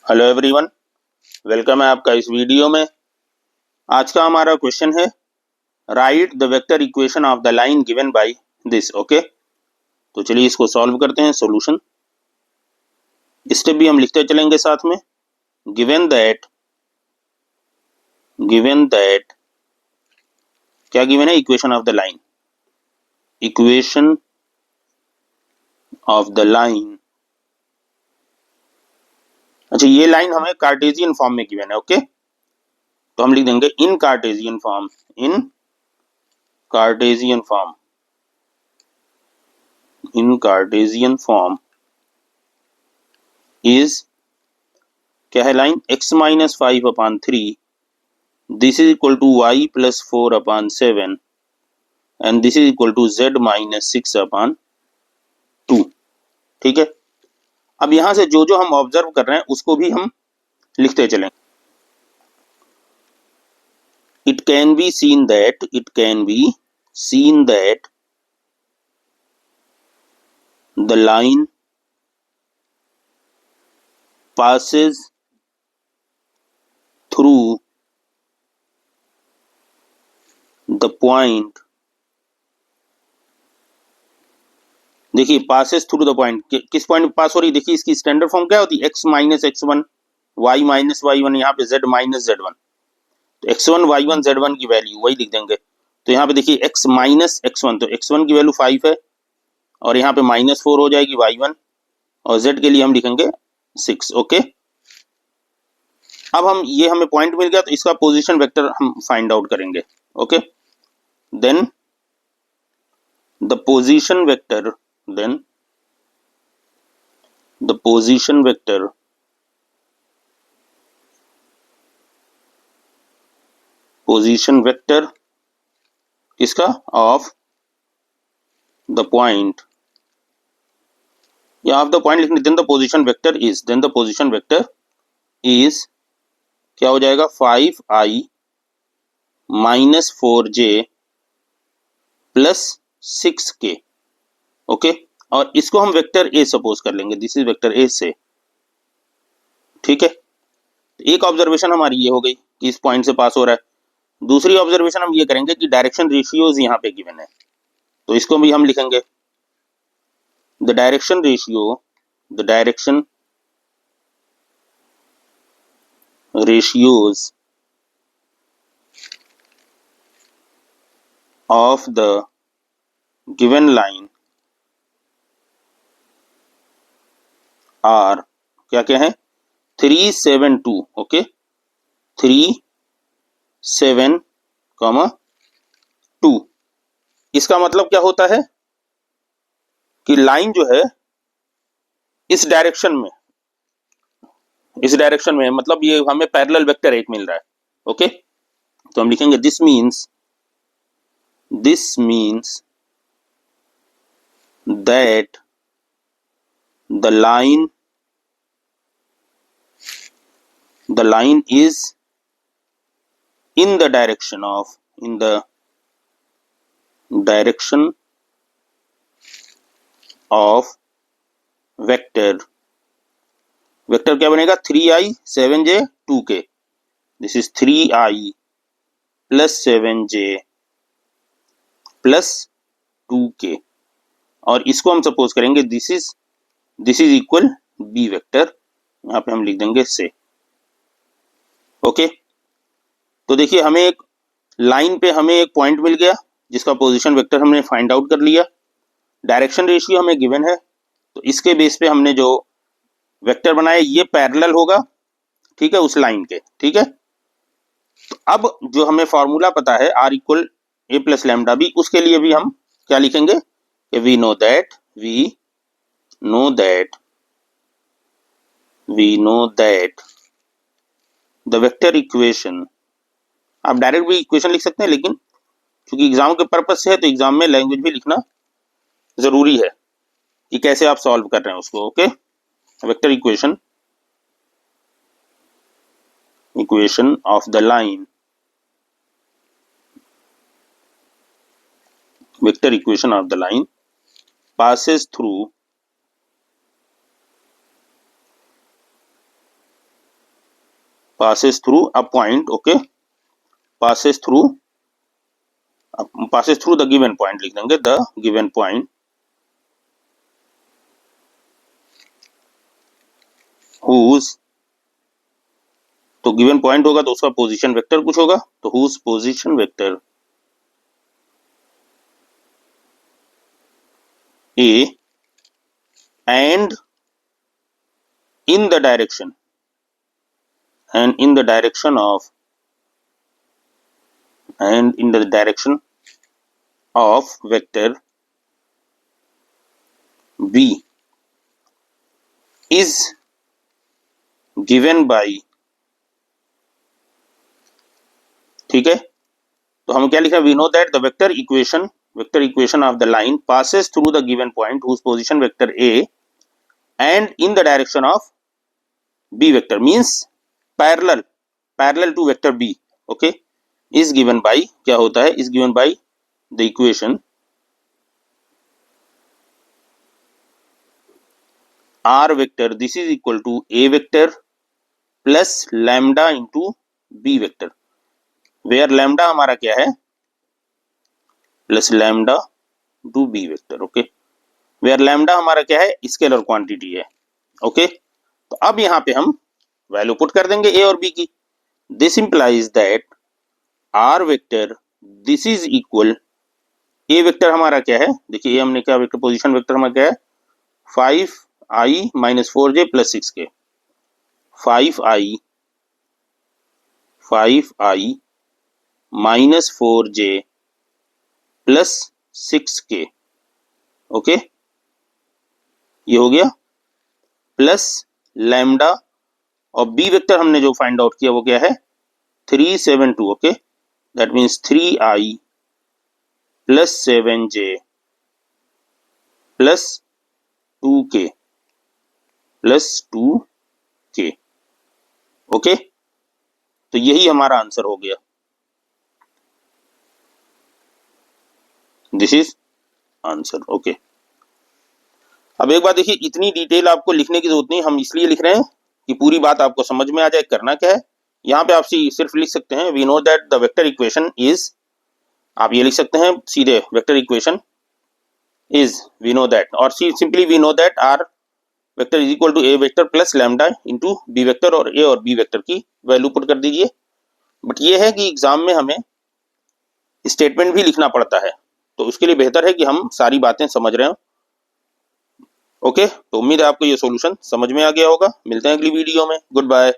Hello everyone, welcome है आपका इस वीडियो में। आज का हमारा क्वेश्चन है right the vector equation of the line given by this. Okay, तो चलिए इसको सॉल्व करते हैं। सॉल्यूशन स्टेप भी हम लिखते चलेंगे साथ में। गिवन दैट क्या गिवन है? Equation of the line. Equation of the line, अच्छा ये लाइन हमें कार्टेशियन फॉर्म में गिवन है। ओके, तो हम लिख देंगे in Cartesian form. In Cartesian form, in Cartesian form is क्या है? Line x minus 5/3, this is equal to y plus 4/7 and this is equal to z minus 6/2। ठीक है, अब यहां से जो जो हम ऑब्जर्व कर रहे हैं उसको भी हम लिखते चलें। It can be seen that the line passes through the point। देखिए पासेस थ्रू द पॉइंट, किस पॉइंट पास हो रही है? देखिए इसकी स्टैंडर्ड फॉर्म क्या होती है? x minus x1 y minus y1, यहाँ पे z माइनस z1। तो x1 y1 z1 की वैल्यू वही लिख देंगे। तो यहाँ पे देखिए x माइनस x1, तो x1 की वैल्यू 5 है और यहाँ पे -4 हो जाएगी y1 और z के लिए हम लिखेंगे 6। ओके, अब हम ये हमें पॉइंट मिल गया तो इसका पोजीशन वेक्टर हम फाइंड आउट करेंगे। Okay, then the position vector किसका? ऑफ द पॉइंट, या ऑफ द पॉइंट लिखने, then the position vector is क्या हो जाएगा? 5i minus 4j plus 6k। Okay, और इसको हम वेक्टर ए सपोज कर लेंगे, दिस इज वेक्टर ए से। ठीक है, एक ऑब्जर्वेशन हमारी ये हो गई कि इस पॉइंट से पास हो रहा है। दूसरी ऑब्जर्वेशन हम ये करेंगे कि डायरेक्शन रेशियोज यहाँ पे गिवन है, तो इसको भी हम लिखेंगे the direction ratios of the given line are क्या है? 372। ओके, 3 7, 2। इसका मतलब क्या होता है कि लाइन जो है इस डायरेक्शन में मतलब ये हमें पैरेलल वेक्टर एक मिल रहा है। ओके, तो हम लिखेंगे this means that the line is in the direction of vector क्या बनेगा? 3i 7j 2k। This is 3i plus 7j plus 2k, और इसको हम सपोज करेंगे this is equal b vector. यहाँ पे हम लिख देंगे से। ओके, तो देखिए हमें एक लाइन पे हमें एक पॉइंट मिल गया जिसका पोजीशन वेक्टर हमने फाइंड आउट कर लिया। डायरेक्शन रेशियो हमें गिवन है, तो इसके बेस पे हमने जो वेक्टर बनाया ये पैरेलल होगा, ठीक है, उस लाइन के। ठीक है, तो अब जो हमें फॉर्मूला पता है r equal a plus lambda b, उसके लिए भी हम क्या लिखेंगे? We know that the vector equation, आप डायरेक्ट भी इक्वेशन लिख सकते हैं, लेकिन क्योंकि एग्जाम के पर्पज से है तो एग्जाम में लैंग्वेज भी लिखना जरूरी है कि कैसे आप सॉल्व कर रहे हैं उसको। Okay, vector equation of the line, vector equation of the line passes through passes through a point, okay, passes through the given point, लिख देंगे the given point whose, तो गिवन पॉइंट होगा तो उसका पोजीशन वेक्टर कुछ होगा, तो whose position vector A and in the direction of vector B is given by, ठीक है, तो हम क्या लिखा, we know that the vector equation of the line passes through the given point whose position vector A and in the direction of B vector means parallel to vector B, okay, is given by, क्या होता है, is given by the equation R vector, this is equal to A vector plus lambda into B vector, where lambda हमारा क्या है, plus lambda two b vector, okay, where lambda हमारा क्या है, scalar quantity है, ओके, तो अब यहाँ पे हम वैल्यू पुट कर देंगे ए और बी की, this implies that r vector this is equal, a vector हमारा क्या है, देखिए ए हमने क्या वेक्टर, पोजीशन वेक्टर हमारा क्या है, 5i minus 4j plus 6k, 5i minus 4j plus 6k, okay, ये हो गया, प्लस लैम्डा, और बी वेक्टर हमने जो फाइंड आउट किया वो क्या है, 372, okay, that means 3i plus 7j plus 2k plus 2k, okay, तो यही हमारा आंसर हो गया, दिस इज आंसर, ओके। अब एक बात देखिए, इतनी डिटेल आपको लिखने की जरूरत नहीं, हम इसलिए लिख रहे हैं कि पूरी बात आपको समझ में आ जाए करना क्या है। यहाँ पे आप सिर्फ लिख सकते हैं we know that the vector equation is, आप ये लिख सकते हैं सीधे, vector equation is we know that, और simply we know that r vector is equal to a vector plus lambda into b vector, और ए और बी वेक्टर की वैल्यू पुट कर दीजिए। बट ये है कि एग्जाम में हमें स्टेटमेंट भी लिखना पड़ता है, तो उसके लिए बेहतर है कि हम सारी बातें समझ रहे हो, ओके। तो उम्मीद है आपको ये सॉल्यूशन समझ में आ गया होगा। मिलते हैं अगली वीडियो में, गुड बाय।